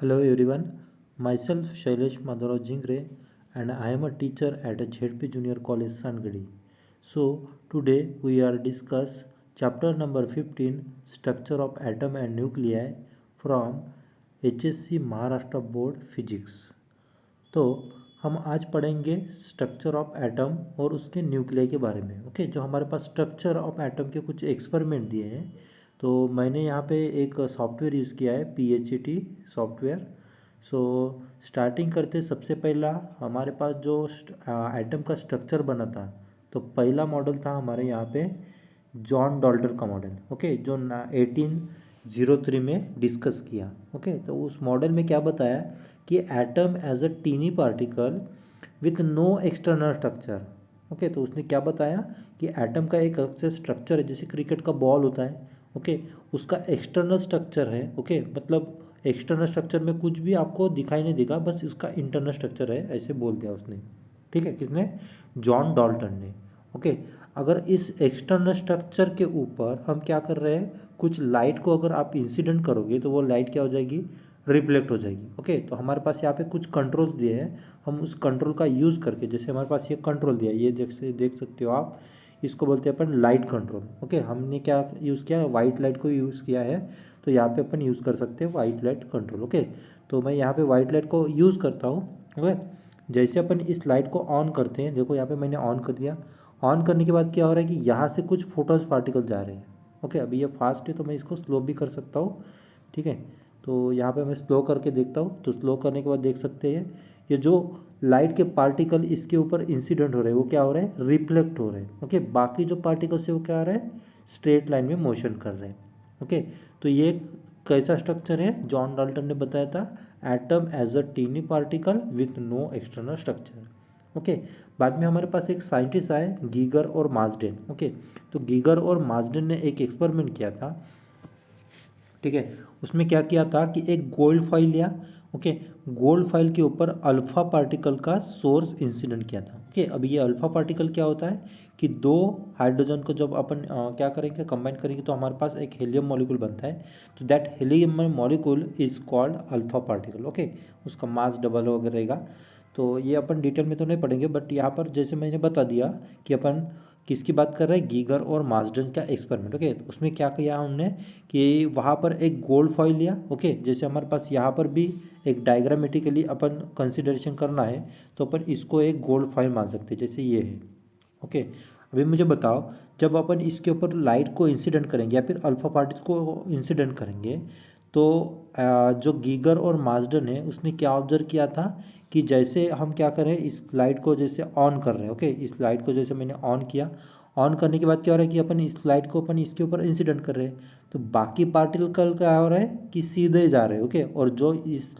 Hello everyone, myself Shailesh Madhurav Jingre and I am a teacher at a ZP Junior College Sangadi. So today we are discuss chapter number 15 Structure of Atom and Nuclei from HSC Maharashtra Board Physics. तो हम आज पढ़ेंगे structure of atom और उसके nuclei के बारे में। Okay, जो हमारे पास स्ट्रक्चर ऑफ एटम के कुछ एक्सपेरिमेंट दिए हैं, तो मैंने यहाँ पे एक सॉफ्टवेयर यूज़ किया है, PHET सॉफ्टवेयर। सो स्टार्टिंग करते सबसे पहला हमारे पास जो एटम का स्ट्रक्चर बना था, तो पहला मॉडल था हमारे यहाँ पे जॉन डॉल्टर का मॉडल। ओके, जो 1803 में डिस्कस किया। ओके, तो उस मॉडल में क्या बताया कि atom as a tiny particle with no external structure. Okay, तो उसने क्या बताया कि एटम का एक स्ट्रक्चर है, जैसे क्रिकेट का बॉल होता है। ओके, उसका एक्सटर्नल स्ट्रक्चर है। ओके, मतलब एक्सटर्नल स्ट्रक्चर में कुछ भी आपको दिखाई नहीं देगा, बस उसका इंटरनल स्ट्रक्चर है, ऐसे बोल दिया उसने। ठीक है, किसने? जॉन डॉल्टन ने। ओके, अगर इस एक्सटर्नल स्ट्रक्चर के ऊपर हम क्या कर रहे हैं, कुछ लाइट को अगर आप इंसिडेंट करोगे तो वो लाइट क्या हो जाएगी? रिफ्लेक्ट हो जाएगी। ओके, तो हमारे पास यहाँ पे कुछ कंट्रोल्स दिए हैं, हम उस कंट्रोल का यूज़ करके, जैसे हमारे पास ये कंट्रोल दिया है, ये देख सकते हो आप, इसको बोलते हैं अपन लाइट कंट्रोल। ओके, हमने क्या यूज़ किया? वाइट लाइट को यूज़ किया है, तो यहाँ पे अपन यूज़ कर सकते हैं वाइट लाइट कंट्रोल। ओके, तो मैं यहाँ पे वाइट लाइट को यूज़ करता हूँ। ओके, जैसे अपन इस लाइट को ऑन करते हैं, देखो यहाँ पे मैंने ऑन कर दिया। ऑन करने के बाद क्या हो रहा है कि यहाँ से कुछ फोटोस पार्टिकल जा रहे हैं। ओके, अभी ये फास्ट है तो मैं इसको स्लो भी कर सकता हूँ। ठीक है, तो यहाँ पे मैं स्लो करके देखता हूँ, तो स्लो करने के बाद देख सकते हैं ये जो लाइट के पार्टिकल इसके ऊपर इंसिडेंट हो रहे हैं, वो क्या हो रहे हैं? रिफ्लेक्ट हो रहे हैं। ओके, बाकी जो पार्टिकल्स है वो क्या आ रहा है? स्ट्रेट लाइन में मोशन कर रहे हैं। ओके, तो ये कैसा स्ट्रक्चर है? जॉन डाल्टन ने बताया था, atom as a tiny particle with no external structure. Okay, बाद में हमारे पास एक साइंटिस्ट आए, गीगर और मार्सडेन। ओके, तो गीगर और मार्सडेन ने एक एक्सपेरिमेंट किया था। ठीक है, उसमें क्या किया था कि एक गोल्ड फॉइल लिया। ओके, गोल्ड फॉइल के ऊपर अल्फा पार्टिकल का सोर्स इंसिडेंट किया था। ओके, अभी ये अल्फा पार्टिकल क्या होता है कि दो हाइड्रोजन को जब अपन क्या करेंगे, कंबाइन करेंगे, तो हमारे पास एक हीलियम मॉलिक्यूल बनता है। तो that helium molecule is called alpha particle. Okay, उसका मास डबल वगैरह रहेगा। तो ये अपन डिटेल में तो नहीं पढ़ेंगे, बट यहाँ पर जैसे मैंने बता दिया कि अपन किसकी बात कर रहे हैं, गीगर और मार्सडेन का एक्सपेरिमेंट। ओके, तो उसमें क्या किया हमने कि वहाँ पर एक गोल्ड फॉइल लिया। ओके, जैसे हमारे पास यहाँ पर भी एक डायग्रामेटिकली अपन कंसिडरेशन करना है, तो अपन इसको एक गोल्ड फॉइल मान सकते हैं, जैसे ये है। ओके, अभी मुझे बताओ, जब अपन इसके ऊपर लाइट को इंसिडेंट करेंगे या फिर अल्फा पार्टिकल को इंसिडेंट करेंगे, तो जो गीगर और मार्सडेन है उसने क्या ऑब्जर्व किया था कि जैसे हम क्या करें, इस लाइट को जैसे ऑन कर रहे हैं। ओके, इस लाइट को जैसे मैंने ऑन किया, ऑन करने के बाद क्या हो रहा है कि अपन इस लाइट को अपन इसके ऊपर इंसिडेंट कर रहे हैं, तो बाकी पार्टिकल क्या हो रहा है कि सीधे जा रहे हैं। ओके, और जो इस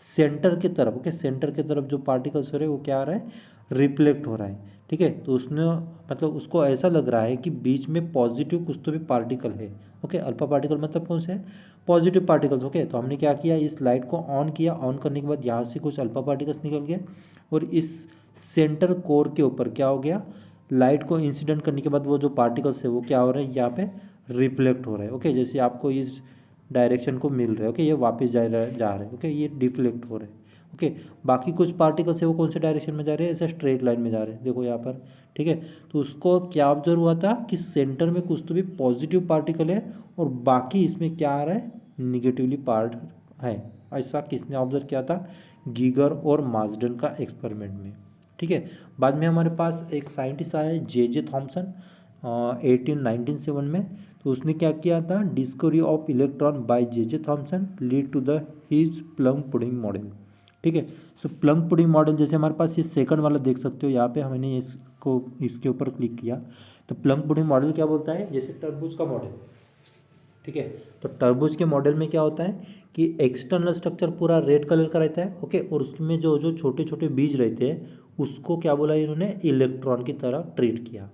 सेंटर की तरफ, ओके, सेंटर की तरफ जो पार्टिकल्स हो रहे हैं वो क्या आ रहा है? रिफ्लेक्ट हो रहा है। ठीक है, तो उसने मतलब उसको ऐसा लग रहा है कि बीच में पॉजिटिव कुछ तो भी पार्टिकल है। ओके, अल्फा पार्टिकल मतलब कौन से है? Positive particles. ओके, तो हमने क्या किया, इस लाइट को ऑन किया, ऑन करने के बाद यहाँ से कुछ अल्फा पार्टिकल्स निकल गए और इस सेंटर कोर के ऊपर क्या हो गया, लाइट को इंसिडेंट करने के बाद वो जो पार्टिकल्स है वो क्या हो रहे हैं, यहाँ पे रिफ्लेक्ट हो रहे हैं। ओके, जैसे आपको इस डायरेक्शन को मिल रहा है। ओके, ये वापस जा रहे हैं। ओके, ये डिफ्लेक्ट हो रहे हैं। ओके, बाकी कुछ पार्टिकल्स है वो कौन से डायरेक्शन में जा रहे हैं? ऐसे स्ट्रेट लाइन में जा रहे हैं, देखो यहाँ पर। ठीक है, तो उसको क्या ऑब्जर्व हुआ था कि सेंटर में कुछ तो भी पॉजिटिव पार्टिकल है और बाकी इसमें क्या आ रहा है? निगेटिवली पार्ट है। ऐसा किसने ऑब्जर्व किया था? गीगर और मार्सडेन का एक्सपेरिमेंट में। ठीक है, बाद में हमारे पास एक साइंटिस्ट आया है, जे थॉमसन, 1897 में। तो उसने क्या किया था? Discovery of electron by J Thomson lead to the his plum pudding model. ठीक है, सो प्लम पुडिंग मॉडल, जैसे हमारे पास ये सेकंड वाला देख सकते हो, यहाँ पे हमने इसको इसके ऊपर क्लिक किया, तो प्लम पुडिंग मॉडल क्या बोलता है? जैसे तरबूज का मॉडल। ठीक है, तो तरबूज के मॉडल में क्या होता है कि एक्सटर्नल स्ट्रक्चर पूरा रेड कलर का रहता है। ओके, और उसमें जो जो छोटे छोटे बीज रहते हैं उसको क्या बोला इन्होंने? इलेक्ट्रॉन की तरह ट्रीट किया।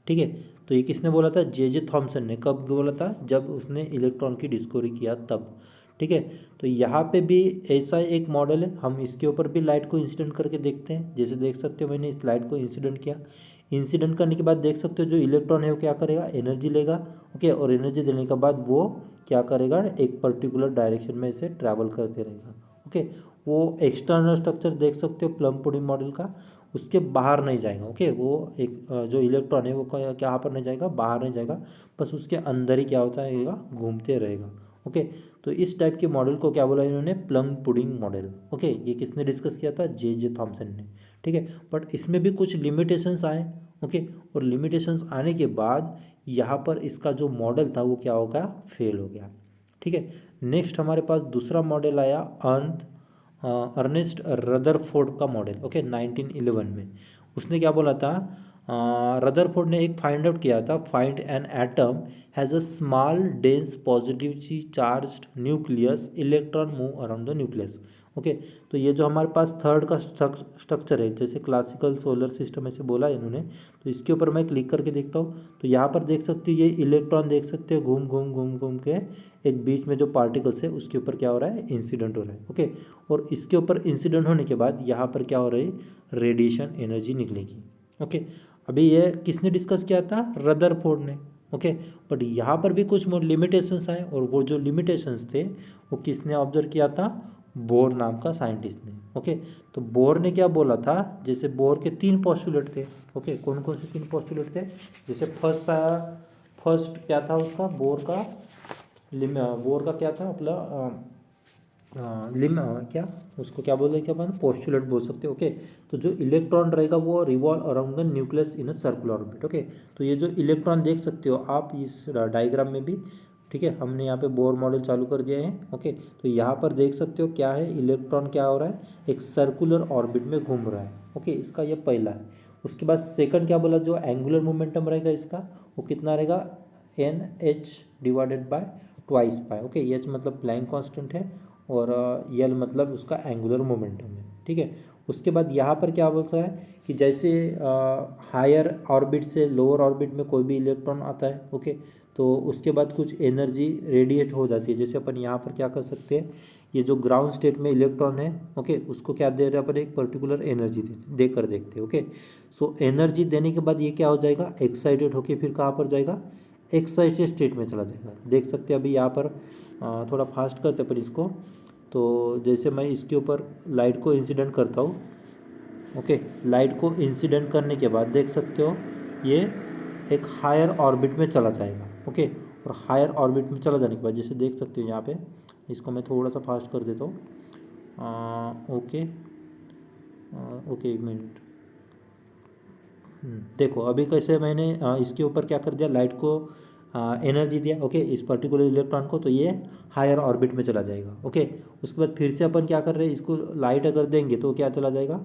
ठीक है, तो ये किसने बोला था? जे थॉमसन ने। कब बोला था? जब उसने इलेक्ट्रॉन की डिस्कवरी किया तब। ठीक है, तो यहाँ पे भी ऐसा एक मॉडल है, हम इसके ऊपर भी लाइट को इंसिडेंट करके देखते हैं। जैसे देख सकते हो मैंने इस लाइट को इंसिडेंट किया, इंसिडेंट करने के बाद देख सकते हो जो इलेक्ट्रॉन है वो क्या करेगा? एनर्जी लेगा। ओके, और एनर्जी देने के बाद वो क्या करेगा? एक पर्टिकुलर डायरेक्शन में इसे ट्रैवल करते रहेगा। ओके। वो एक्सटर्नल स्ट्रक्चर देख सकते हो प्लम पुडिंग मॉडल का, उसके बाहर नहीं जाएगा। ओके, वो एक जो इलेक्ट्रॉन है वो कहाँ पर नहीं जाएगा, बाहर नहीं जाएगा, बस उसके अंदर ही क्या होता रहेगा, घूमते रहेगा। ओके, तो इस टाइप के मॉडल को क्या बोला इन्होंने, प्लम पुडिंग मॉडल। ओके, ये किसने डिस्कस किया था, जे थॉमसन ने। ठीक है, बट इसमें भी कुछ लिमिटेशंस आए। ओके, और लिमिटेशंस आने के बाद यहाँ पर इसका जो मॉडल था वो क्या हो गया, फेल हो गया। ठीक है, नेक्स्ट हमारे पास दूसरा मॉडल आया अर्नेस्ट रदरफोर्ड का मॉडल। ओके, 1911 में उसने क्या बोला था, रदरफोर्ड ने एक फाइंड आउट किया था, find an atom has a small dense positively charged nucleus, electron move around the nucleus. Okay, तो ये जो हमारे पास थर्ड का स्ट्रक्चर है, जैसे क्लासिकल सोलर सिस्टम ऐसे बोला है इन्होंने, तो इसके ऊपर मैं क्लिक करके देखता हूँ, तो यहाँ पर देख सकते हो ये इलेक्ट्रॉन देख सकते हो घूम घूम घूम घूम के एक बीच में जो पार्टिकल्स है उसके ऊपर क्या हो रहा है, इंसिडेंट हो रहा है। ओके, और इसके ऊपर इंसिडेंट होने के बाद यहाँ पर क्या हो रही है, रेडिएशन एनर्जी निकलेगी। ओके, अभी ये किसने डिस्कस किया था, रदरफोर्ड ने। ओके, बट यहाँ पर भी कुछ लिमिटेशंस आए, और वो जो लिमिटेशंस थे वो किसने ऑब्जर्व किया था, बोर नाम का साइंटिस्ट ने। ओके, तो बोर ने क्या बोला था, जैसे बोर के 3 पोस्टुलेट थे। ओके, कौन कौन से 3 पोस्टुलेट थे, जैसे फर्स्ट क्या था उसका, बोर का क्या था अपना क्या उसको क्या बोलते हैं, क्या अपन पोस्टुलेट बोल सकते हैं। ओके, तो जो इलेक्ट्रॉन रहेगा वो revolve around the nucleus in a circular orbit. Okay, तो ये जो इलेक्ट्रॉन देख सकते हो आप इस डायग्राम में भी, ठीक है, हमने यहाँ पे बोर मॉडल चालू कर दिया है। ओके, तो यहाँ पर देख सकते हो क्या है, इलेक्ट्रॉन क्या हो रहा है, एक सर्कुलर ऑर्बिट में घूम रहा है। ओके, इसका ये पहला है। उसके बाद सेकंड क्या बोला, जो एंगुलर मोमेंटम रहेगा इसका वो कितना रहेगा, NH divided by twice pi. Okay, H मतलब प्लैंक कांस्टेंट है, और यल मतलब उसका एंगुलर मोमेंटम है। ठीक है, उसके बाद यहाँ पर क्या बोलता है कि जैसे हायर ऑर्बिट से लोअर ऑर्बिट में कोई भी इलेक्ट्रॉन आता है। ओके, तो उसके बाद कुछ एनर्जी रेडिएट हो जाती है, जैसे अपन यहाँ पर क्या कर सकते हैं, ये जो ग्राउंड स्टेट में इलेक्ट्रॉन है, ओके, उसको क्या दे रहे हैं अपन, एक पर्टिकुलर एनर्जी देकर देखते हैं। ओके, सो एनर्जी देने के बाद ये क्या हो जाएगा, एक्साइटेड होके फिर कहाँ पर जाएगा, एक्साइटेड स्टेट में चला जाएगा। देख सकते हैं अभी यहाँ पर थोड़ा फास्ट करते हैं पर इसको, तो जैसे मैं इसके ऊपर लाइट को इंसिडेंट करता हूँ। ओके, लाइट को इंसिडेंट करने के बाद देख सकते हो ये एक हायर ऑर्बिट में चला जाएगा। ओके, और हायर ऑर्बिट में चला जाने के बाद जैसे देख सकते हो यहाँ पे, इसको मैं थोड़ा सा फास्ट कर देता हूँ। ओके, ओके, एक मिनट। देखो अभी कैसे मैंने इसके ऊपर क्या कर दिया, लाइट को एनर्जी दिया। ओके, इस पर्टिकुलर इलेक्ट्रॉन को, तो ये हायर ऑर्बिट में चला जाएगा। ओके, उसके बाद फिर से अपन क्या कर रहे हैं, इसको लाइट अगर देंगे तो क्या चला जाएगा,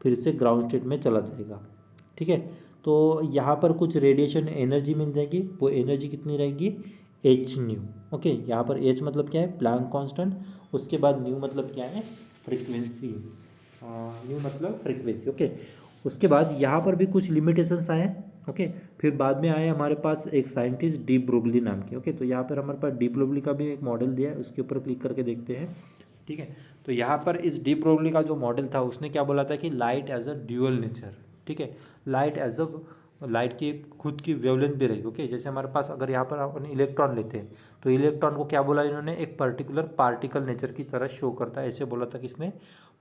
फिर से ग्राउंड स्टेट में चला जाएगा। ठीक है, तो यहाँ पर कुछ रेडिएशन एनर्जी मिल जाएगी, वो एनर्जी कितनी रहेगी, एच न्यू। ओके, यहाँ पर एच मतलब क्या है, प्लैंक कांस्टेंट, उसके बाद न्यू मतलब क्या है, फ्रीक्वेंसी, न्यू मतलब फ्रीक्वेंसी। ओके, उसके बाद यहाँ पर भी कुछ लिमिटेशंस आए। ओके, फिर बाद में आए हमारे पास एक साइंटिस्ट डी ब्रोगली नाम के। ओके, तो यहाँ पर हमारे पास डी ब्रोगली का भी एक मॉडल दिया है, उसके ऊपर क्लिक करके देखते हैं। ठीक है, तो यहाँ पर इस डी ब्रोगली का जो मॉडल था उसने क्या बोला था कि light as a dual nature. ठीक है, लाइट की खुद की वेवलेंथ भी रहेगी। ओके, जैसे हमारे पास अगर यहाँ पर अपन इलेक्ट्रॉन लेते हैं तो इलेक्ट्रॉन को क्या बोला इन्होंने, एक पर्टिकुलर पार्टिकल नेचर की तरह शो करता है, ऐसे बोला था किसने,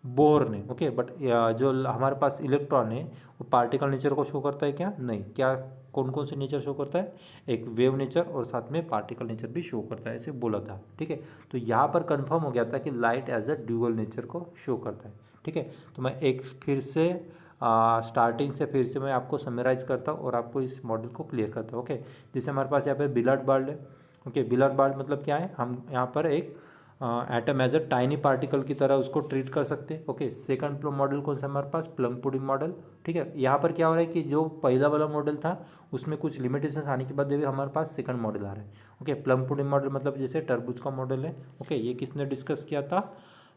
बोर ने। ओके, बट जो हमारे पास इलेक्ट्रॉन है वो पार्टिकल नेचर को शो करता है क्या, नहीं। क्या कौन कौन से नेचर शो करता है, एक वेव नेचर और साथ में पार्टिकल नेचर भी शो करता है, ऐसे बोला था। ठीक है, तो यहाँ पर कंफर्म हो गया था कि light as a dual nature को शो करता है। ठीक है, तो मैं एक फिर से स्टार्टिंग से फिर से मैं आपको समराइज करता हूँ और आपको इस मॉडल को क्लियर करता हूँ। ओके, जैसे हमारे पास यहाँ पे बिलर्ड बल्ब है। ओके, बिलर्ड बल्ब मतलब क्या है, हम यहाँ पर एक atom as a tiny particle की तरह उसको ट्रीट कर सकते हैं। ओके, सेकंड मॉडल कौन सा हमारे पास, प्लम पुडिंग मॉडल। ठीक है, यहाँ पर क्या हो रहा है कि जो पहला वाला मॉडल था उसमें कुछ लिमिटेशंस आने के बाद भी हमारे पास सेकंड मॉडल आ रहा है। ओके, प्लम पुडिंग मॉडल मतलब जैसे तरबूज का मॉडल है। ओके, ये किसने डिस्कस किया था,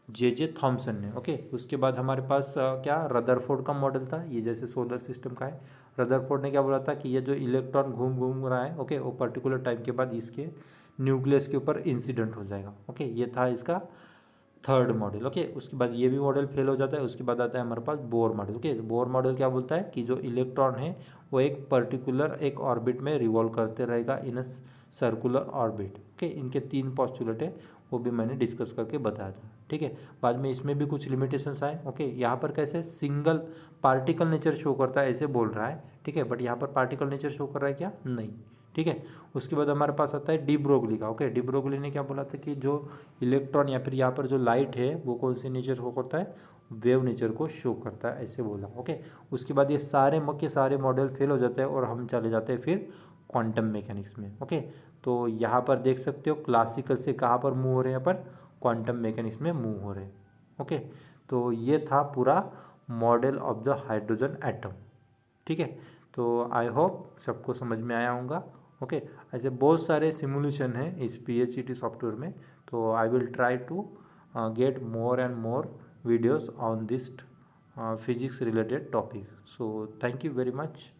जे थॉमसन ने। ओके, उसके बाद हमारे पास क्या रदरफोर्ड का मॉडल था, ये जैसे सोलर सिस्टम का है। रदरफोर्ड ने क्या बोला था कि ये जो इलेक्ट्रॉन घूम घूम रहा है, ओके, वो पर्टिकुलर टाइम के बाद इसके न्यूक्लियस के ऊपर इंसिडेंट हो जाएगा। ओके, ये था इसका थर्ड मॉडल। ओके, उसके बाद ये भी मॉडल फेल हो जाता है। उसके बाद आता है हमारे पास bore model. Okay, bore model क्या बोलता है कि जो इलेक्ट्रॉन है वो एक पर्टिकुलर एक ऑर्बिट में रिवॉल्व करते रहेगा इन अ सर्कुलर ऑर्बिट। ओके, इनके 3 पोस्टुलेट है, वो भी मैंने डिस्कस करके बताया था। ठीक है, बाद में इसमें भी कुछ लिमिटेशंस आए। ओके, यहाँ पर कैसे सिंगल पार्टिकल नेचर शो करता है ऐसे बोल रहा है। ठीक है, बट यहाँ पर पार्टिकल नेचर शो कर रहा है क्या? नहीं। ठीक है, उसके बाद हमारे पास आता है डी ब्रोगली का। ओके, डी ब्रोगली ने क्या बोला था कि जो इलेक्ट्रॉन या फिर यहाँ पर जो लाइट है वो कौन सी नेचर शो करता है? वेव नेचर को शो करता है, ऐसे बोला। ओके, उसके बाद ये सारे के सारे मॉडल फेल हो जाते हैं और हम चले जाते हैं फिर क्वांटम मैकेनिक्स में। ओके, तो यहाँ पर देख सकते हो क्लासिकल से कहाँ पर मूव हो रहे हैं, यहाँ पर क्वांटम मैकेनिक्स में मूव हो रहे हैं। ओके, तो ये था पूरा model of the hydrogen atom. ठीक है, तो आई होप सबको समझ में आया होगा। ओके, ऐसे बहुत सारे सिमुलेशन हैं इस PHET सॉफ्टवेयर में, तो I will try to get more and more videos on this physics related topic. So thank you very much.